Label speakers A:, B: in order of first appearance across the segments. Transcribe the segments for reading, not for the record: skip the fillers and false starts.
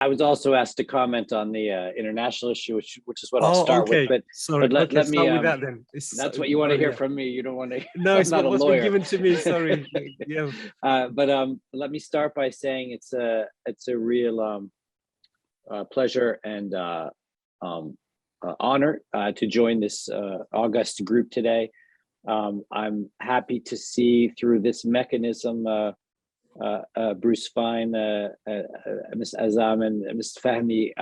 A: I was also asked to comment on the international issue, which is what I'll
B: Oh,
A: start with.
B: okay. Sorry.
A: But let
B: Okay,
A: me.
B: start with that then.
A: That's what you want to hear
B: Yeah.
A: from me. You don't want to.
B: No,
A: I'm
B: it's
A: not a
B: what's been
A: lawyer.
B: given to me. Sorry. Yeah.
A: But let me start by saying it's a real pleasure and honor to join this august group today. I'm happy to see through this mechanism Bruce Fine, Ms. Azam, and Ms. Fahmy,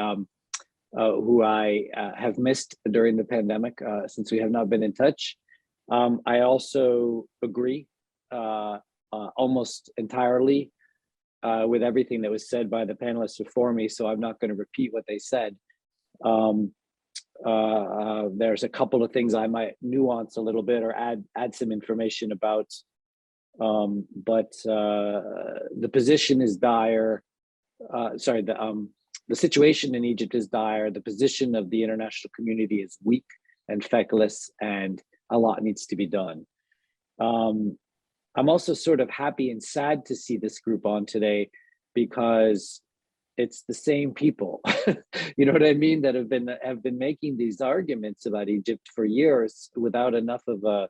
A: who I have missed during the pandemic since we have not been in touch. I also agree almost entirely with everything that was said by the panelists before me, so I'm not going to repeat what they said. There's a couple of things I might nuance a little bit or add some information about, but the position is dire. The situation in Egypt is dire. The position of the international community is weak and feckless, and a lot needs to be done. I'm also sort of happy and sad to see this group on today because it's the same people, you know what I mean, that have been making these arguments about Egypt for years without enough of a,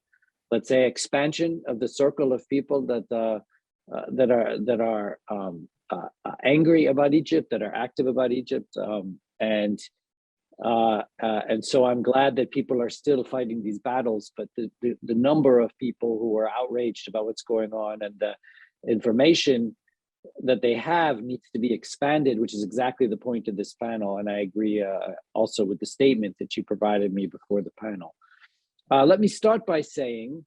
A: let's say, expansion of the circle of people that are angry about Egypt, that are active about Egypt, and so I'm glad that people are still fighting these battles. But the number of people who are outraged about what's going on and the information that they have needs to be expanded, which is exactly the point of this panel. And I agree also with the statement that you provided me before the panel. Let me start by saying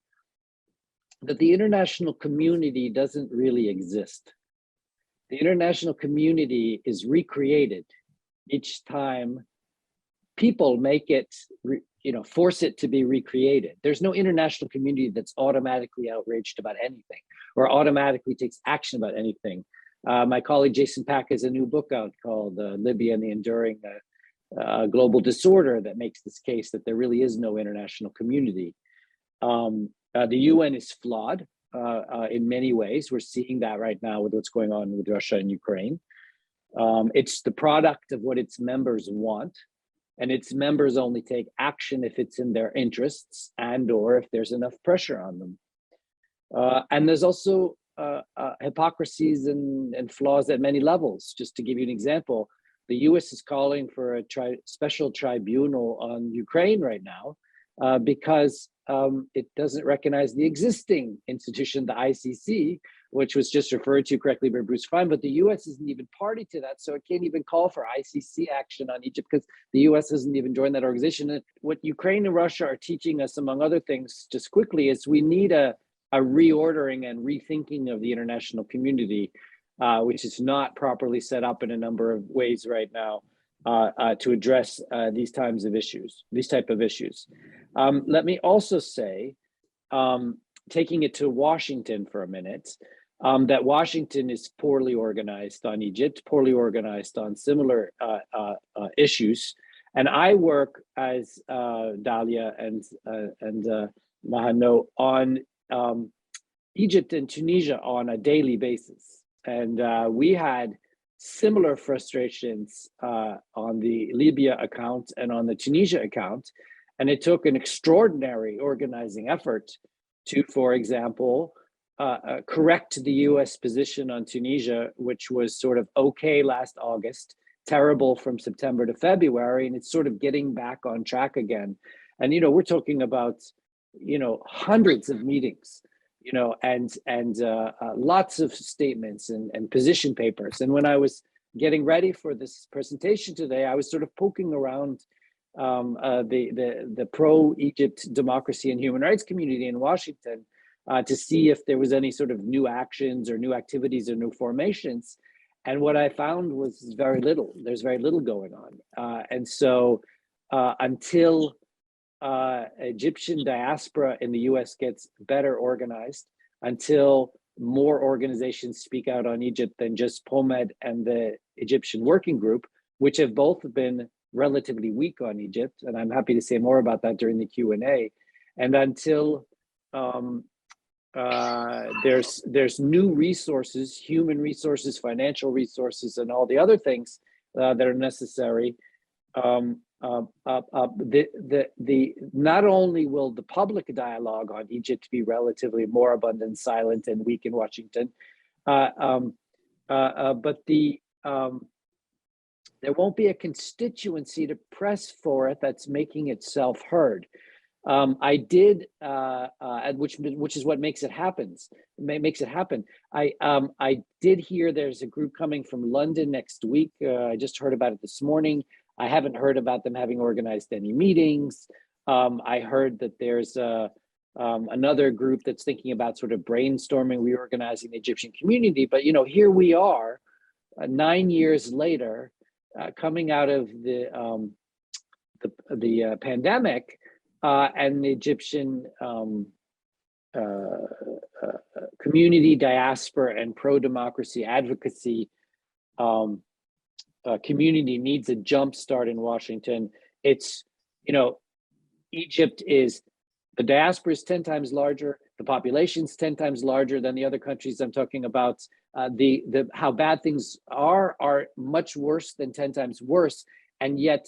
A: that the international community doesn't really exist. The international community is recreated each time people make it, force it to be recreated. There's no international community that's automatically outraged about anything or automatically takes action about anything. My colleague Jason Pack has a new book out called Libya and the Enduring Global Disorder that makes this case that there really is no international community. The UN is flawed in many ways. We're seeing that right now with what's going on with Russia and Ukraine. It's the product of what its members want, and its members only take action if it's in their interests and or if there's enough pressure on them. And there's also hypocrisies and flaws at many levels. Just to give you an example, the US is calling for a special tribunal on Ukraine right now because it doesn't recognize the existing institution, the ICC, which was just referred to correctly by Bruce Fine, but the US isn't even party to that, so it can't even call for ICC action on Egypt because the US hasn't even joined that organization. And what Ukraine and Russia are teaching us, among other things, just quickly, is we need a reordering and rethinking of the international community, which is not properly set up in a number of ways right now to address these type of issues. Let me also say, taking it to Washington for a minute, that Washington is poorly organized on Egypt, poorly organized on similar issues. And I work, as Dalia and Mahano, on Egypt and Tunisia on a daily basis. And we had similar frustrations on the Libya account and on the Tunisia account. And it took an extraordinary organizing effort to, for example, correct the US position on Tunisia, which was sort of okay last August, terrible from September to February, and it's sort of getting back on track again. And, we're talking about, hundreds of meetings, and lots of statements and position papers. And when I was getting ready for this presentation today, I was sort of poking around the pro-Egypt democracy and human rights community in Washington to see if there was any sort of new actions or new activities or new formations. And what I found was very little. There's very little going on. And so until Egyptian diaspora in the US gets better organized, until more organizations speak out on Egypt than just POMED and the Egyptian Working Group, which have both been relatively weak on Egypt, and I'm happy to say more about that during the Q&A, and until there's new resources, human resources, financial resources, and all the other things that are necessary. Not only will the public dialogue on Egypt be relatively moribund and silent and weak in Washington, but there won't be a constituency to press for it that's making itself heard. I did, which is what makes it happen. I did hear there's a group coming from London next week. I just heard about it this morning. I haven't heard about them having organized any meetings. I heard that there's another group that's thinking about sort of brainstorming, reorganizing the Egyptian community. But here we are, 9 years later, coming out of the pandemic, and the Egyptian community, diaspora, and pro-democracy advocacy community needs a jump start in Washington. It's, Egypt is, the diaspora is 10 times larger, the population's 10 times larger than the other countries I'm talking about. How bad things are much worse than 10 times worse, and yet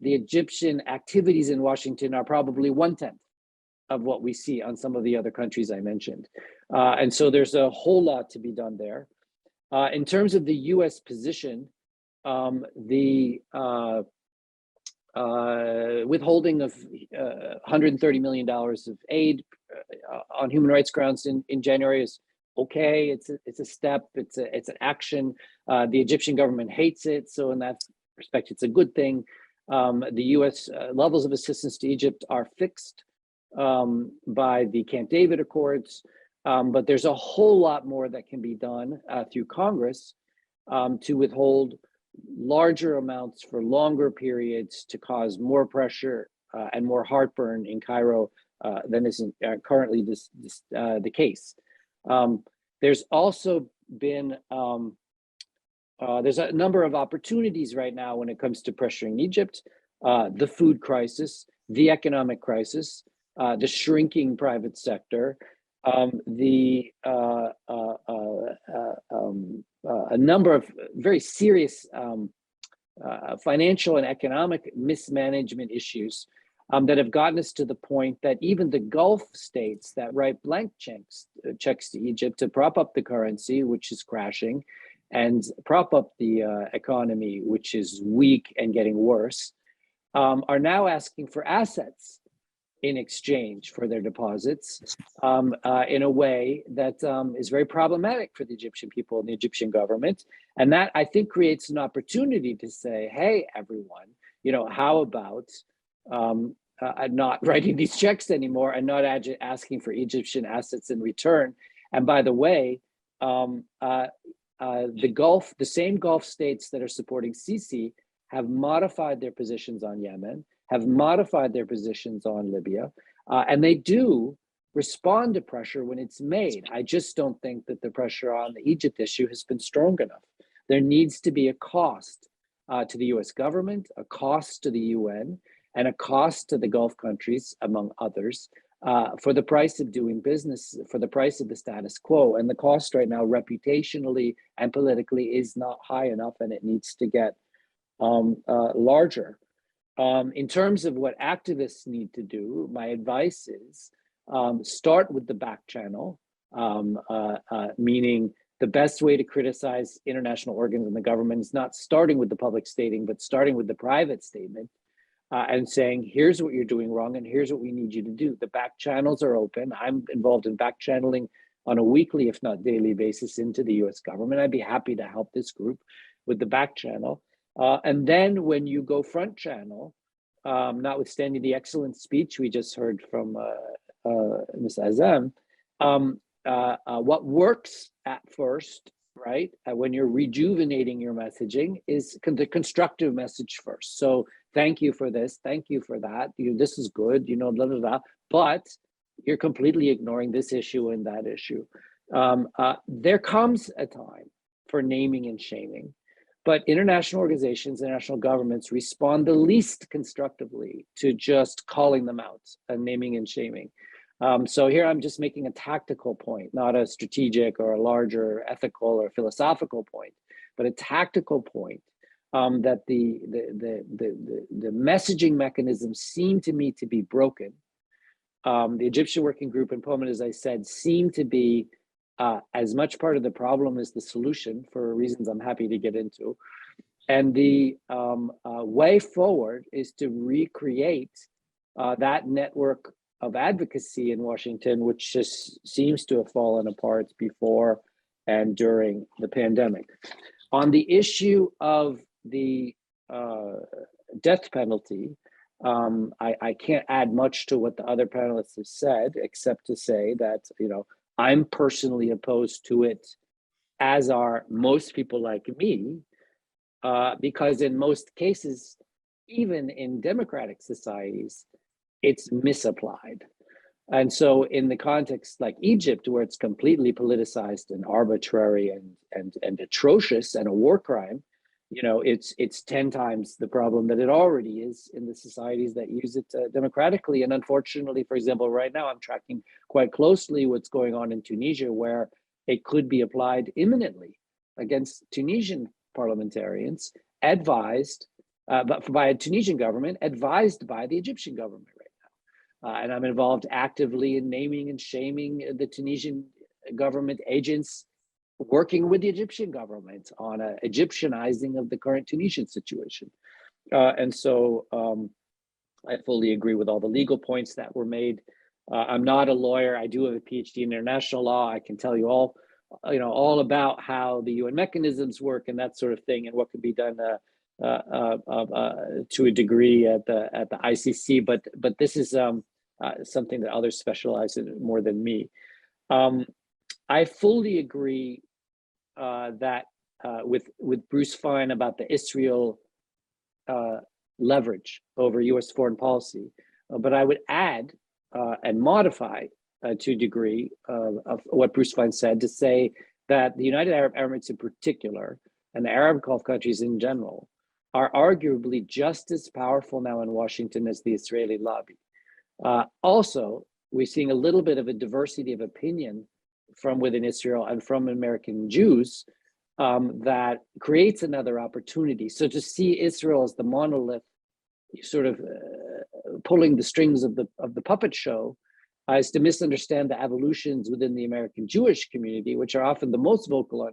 A: the Egyptian activities in Washington are probably 1/10 of what we see on some of the other countries I mentioned. And so there's a whole lot to be done there. In terms of the US position, the withholding of $130 million of aid on human rights grounds in January is okay. It's a step, it's an action. The Egyptian government hates it, so in that respect, it's a good thing. The US levels of assistance to Egypt are fixed by the Camp David Accords, but there's a whole lot more that can be done through Congress to withhold larger amounts for longer periods to cause more pressure and more heartburn in Cairo than is currently the case. There's also been there's a number of opportunities right now when it comes to pressuring Egypt, the food crisis, the economic crisis, the shrinking private sector, a number of very serious financial and economic mismanagement issues that have gotten us to the point that even the Gulf states that write blank checks to Egypt to prop up the currency, which is crashing, and prop up the economy, which is weak and getting worse, are now asking for assets in exchange for their deposits in a way that is very problematic for the Egyptian people and the Egyptian government. And that, I think, creates an opportunity to say, hey, everyone, how about not writing these checks anymore and not asking for Egyptian assets in return? And by the way, the same Gulf states that are supporting Sisi have modified their positions on Yemen, have modified their positions on Libya, and they do respond to pressure when it's made. I just don't think that the pressure on the Egypt issue has been strong enough. There needs to be a cost to the US government, a cost to the UN, and a cost to the Gulf countries, among others, for the price of doing business, for the price of the status quo. And the cost right now, reputationally and politically, is not high enough, and it needs to get larger. In terms of what activists need to do, my advice is start with the back channel, meaning the best way to criticize international organs and the government is not starting with the public stating, but starting with the private statement and saying, here's what you're doing wrong and here's what we need you to do. The back channels are open. I'm involved in back channeling on a weekly, if not daily basis into the US government. I'd be happy to help this group with the back channel. And then when you go front channel, notwithstanding the excellent speech we just heard from Ms. Azam, what works at first, right, when you're rejuvenating your messaging is the constructive message first. So thank you for this, thank you for that, this is good, blah, blah, blah, but you're completely ignoring this issue and that issue. There comes a time for naming and shaming. But international organizations, international governments respond the least constructively to just calling them out and naming and shaming. So here I'm just making a tactical point, not a strategic or a larger ethical or philosophical point, but a tactical point that the messaging mechanisms seem to me to be broken. The Egyptian Working Group and Pullman, as I said, seem to be as much part of the problem as the solution, for reasons I'm happy to get into. And the way forward is to recreate that network of advocacy in Washington, which just seems to have fallen apart before and during the pandemic. On the issue of the death penalty, I can't add much to what the other panelists have said, except to say that, I'm personally opposed to it, as are most people like me, because in most cases, even in democratic societies, it's misapplied. And so in the context like Egypt, where it's completely politicized and arbitrary and atrocious and a war crime, it's 10 times the problem that it already is in the societies that use it democratically. And unfortunately, for example, right now I'm tracking quite closely what's going on in Tunisia, where it could be applied imminently against Tunisian parliamentarians, advised by a Tunisian government, advised by the Egyptian government right now. And I'm involved actively in naming and shaming the Tunisian government agents working with the Egyptian government on an Egyptianizing of the current Tunisian situation. And so I fully agree with all the legal points that were made. I'm not a lawyer. I do have a PhD in international law. I can tell you all about how the UN mechanisms work and that sort of thing, and what can be done to a degree at the ICC. But this is something that others specialize in more than me. I fully agree that with Bruce Fein about the Israel leverage over U.S. foreign policy, but I would add and modify to a degree of what Bruce Fein said, to say that the United Arab Emirates in particular, and the Arab Gulf countries in general, are arguably just as powerful now in Washington as the Israeli lobby. Also, we're seeing a little bit of a diversity of opinion from within Israel and from American Jews that creates another opportunity. So to see Israel as the monolith, sort of pulling the strings of the puppet show, is to misunderstand the evolutions within the American Jewish community, which are often the most vocal on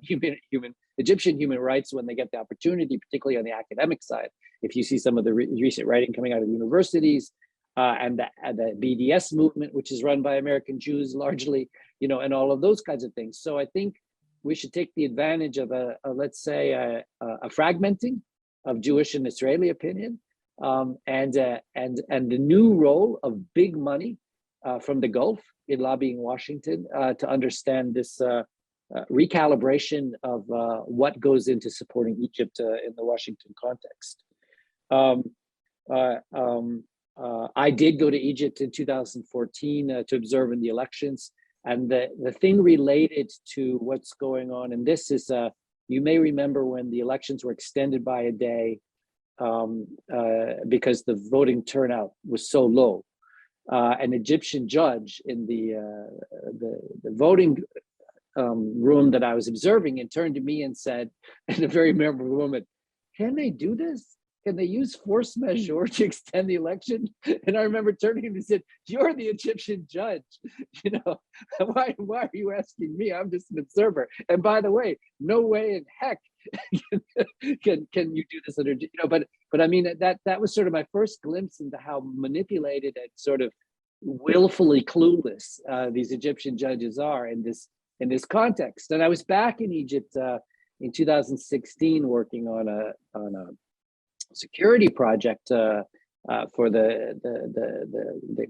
A: Egyptian human rights when they get the opportunity, particularly on the academic side. If you see some of the recent writing coming out of universities, and the BDS movement, which is run by American Jews largely, and all of those kinds of things. So I think we should take the advantage of let's say a fragmenting of Jewish and Israeli opinion, and the new role of big money from the Gulf in lobbying Washington to understand this recalibration of what goes into supporting Egypt in the Washington context. I did go to Egypt in 2014 to observe in the elections, and the thing related to what's going on, and this is, you may remember when the elections were extended by a day because the voting turnout was so low. An Egyptian judge in the voting room that I was observing and turned to me and said, in a very memorable moment, "Can they do this? Can they use force majeure to extend the election?" And I remember turning to him and said, "You're the Egyptian judge. Why are you asking me? I'm just an observer. And by the way, no way in heck can you do this under." But I mean, that was sort of my first glimpse into how manipulated and sort of willfully clueless these Egyptian judges are in this context. And I was back in Egypt in 2016 working on a security project for the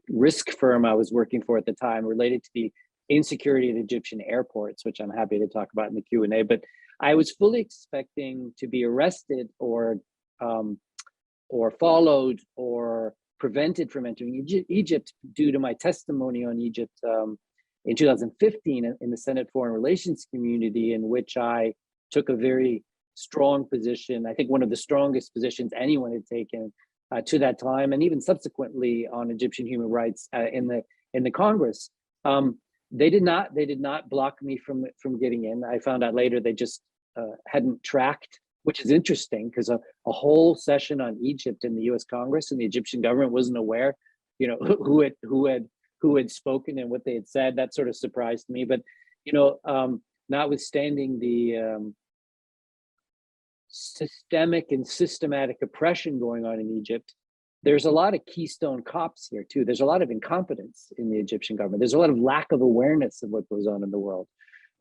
A: risk firm I was working for at the time, related to the insecurity at Egyptian airports, which I'm happy to talk about in the Q&A. But I was fully expecting to be arrested or followed or prevented from entering Egypt due to my testimony on Egypt in 2015 in the Senate Foreign Relations community, in which I took a very strong position, I think one of the strongest positions anyone had taken to that time, and even subsequently on Egyptian human rights in the Congress. They did not block me from getting in. I found out later they just hadn't tracked which is interesting because a whole session on Egypt in the U.S. Congress and the Egyptian government wasn't aware, who had spoken and what they had said. That sort of surprised me. But notwithstanding the systemic and systematic oppression going on in Egypt, there's a lot of Keystone Cops here too. There's a lot of incompetence in the Egyptian government. There's a lot of lack of awareness of what goes on in the world,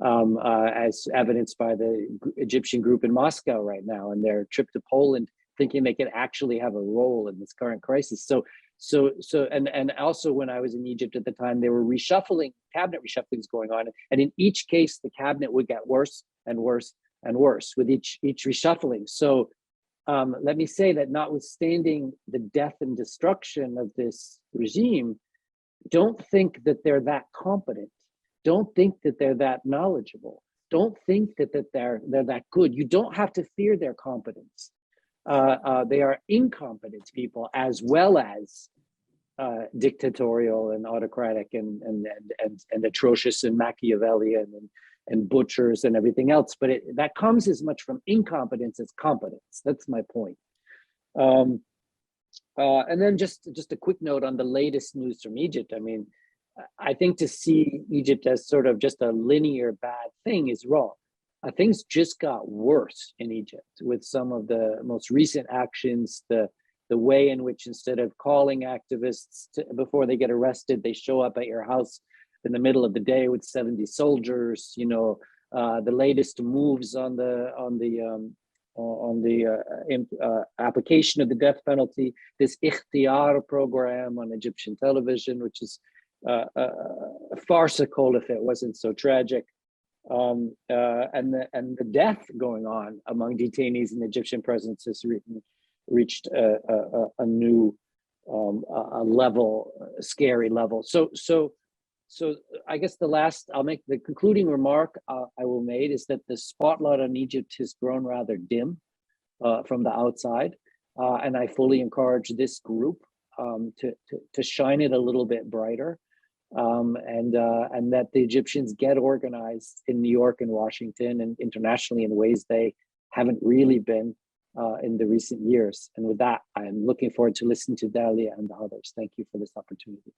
A: as evidenced by the Egyptian group in Moscow right now and their trip to Poland, thinking they could actually have a role in this current crisis. And also when I was in Egypt at the time, there were cabinet reshufflings going on, and in each case, the cabinet would get worse and worse and worse with each reshuffling. So let me say that notwithstanding the death and destruction of this regime, don't think that they're that competent. Don't think that they're that knowledgeable. Don't think that they're that good. You don't have to fear their competence. They are incompetent people as well as dictatorial and autocratic and atrocious and Machiavellian and butchers and everything else. But that comes as much from incompetence as competence. That's my point. And then just a quick note on the latest news from Egypt. I mean, I think to see Egypt as sort of just a linear bad thing is wrong. Things just got worse in Egypt with some of the most recent actions, the way in which instead of calling activists before they get arrested, they show up at your house in the middle of the day with 70 soldiers. The latest moves on the application of the death penalty, this ikhtiyar program on Egyptian television, which is farcical if it wasn't so tragic. And the death going on among detainees in the Egyptian presence has reached a new level, a scary level. So I guess I'll make the concluding remark I will make is that the spotlight on Egypt has grown rather dim from the outside, and I fully encourage this group to shine it a little bit brighter. And that the Egyptians get organized in New York and Washington and internationally in ways they haven't really been in the recent years. And with that, I'm looking forward to listening to Dalia and the others. Thank you for this opportunity.